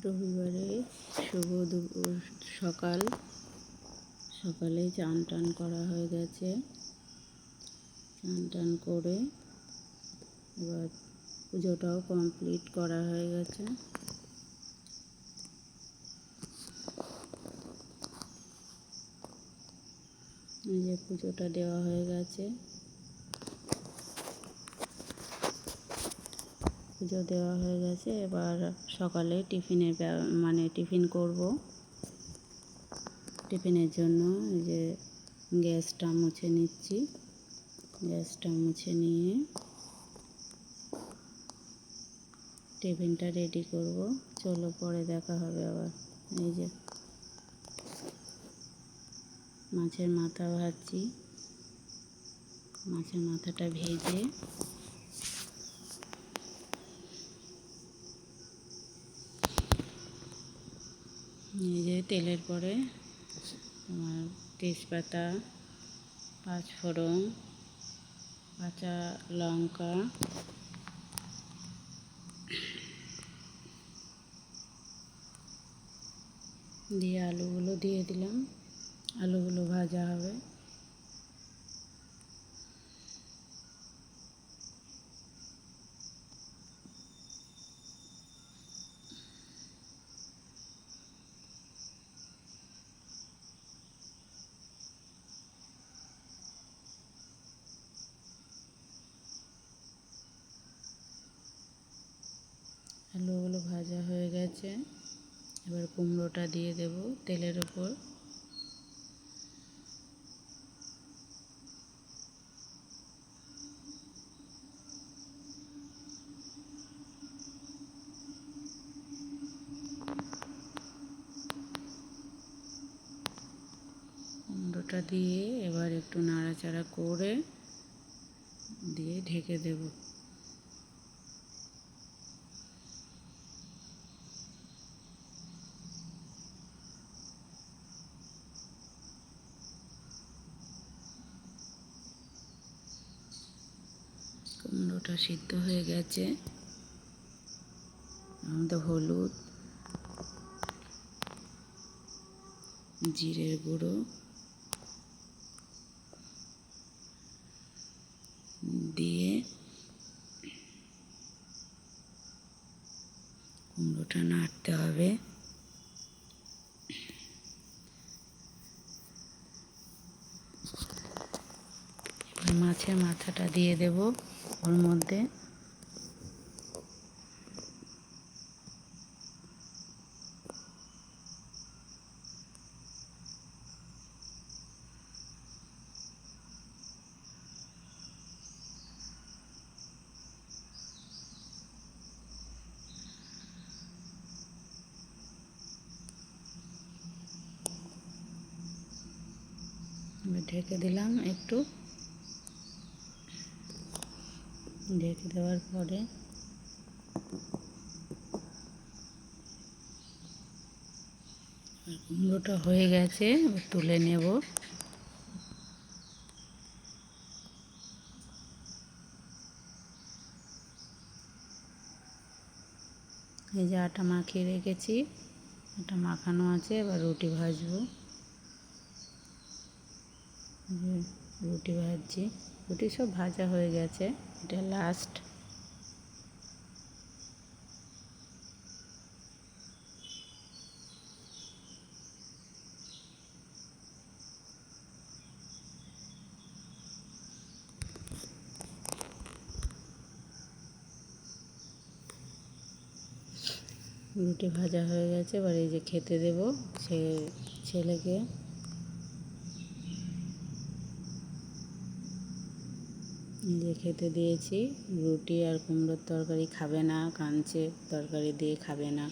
রবিবারে শুভ দুপুর সকালে চান টান করা হয়ে গেছে। চান টান করে এবার পুজোটাও কমপ্লিট করা হয়ে গেছে। এই যে পুজোটা দেওয়া হয়ে গেছে। পুজো দেওয়া হয়ে গেছে। এবার সকালে টিফিন করব। টিফিনের জন্য এই যে গ্যাসটা মুছে নিচ্ছি। গ্যাসটা মুছে নিয়ে টিফিনটা রেডি করব। চলো পরে দেখা হবে আবার। এই যে মাছের মাথা ভাজছি। মাছের মাথাটা ভেজে এই যে তেলের পরে আমার তেজপাতা, পাঁচফোড়ন, কাঁচা লঙ্কা দিয়ে আলুগুলো দিয়ে দিলাম। আলুগুলো ভাজা হবে। আলুগুলো ভাজা হয়ে গেছে। এবার কুমড়োটা দিয়ে দেব তেলের ওপর। কুমড়োটা দিয়ে এবার একটু নাড়াচাড়া করে দিয়ে ঢেকে দেব। কুমড়োটা সিদ্ধ হয়ে গেছে। আমাদের হলুদ, জিরের গুঁড়ো দিয়ে কুমড়োটা নাড়তে হবে। এবার মাছের মাথাটা দিয়ে দেব ওর মধ্যে। ঢেকে দিলাম একটু। ঢেকে দেওয়ার পরে কুমড়োটা হয়ে গেছে। এবার তুলে নেব। এই যে আটা মাখিয়ে রেখেছি। আটা মাখানো আছে। এবার রুটি ভাজবো। রুটি ভাজছি। রুটি সব ভাজা হয়ে গেছে। এটা লাস্ট। রুটি ভাজা হয়ে গেছে। এবার এই যে খেতে দেব ছেলেকে। এই যে খেতে দিয়েছি। রুটি আর কুমড়োর তরকারি খাবে না, কাঁদছে, তরকারি দিয়ে খাবে না।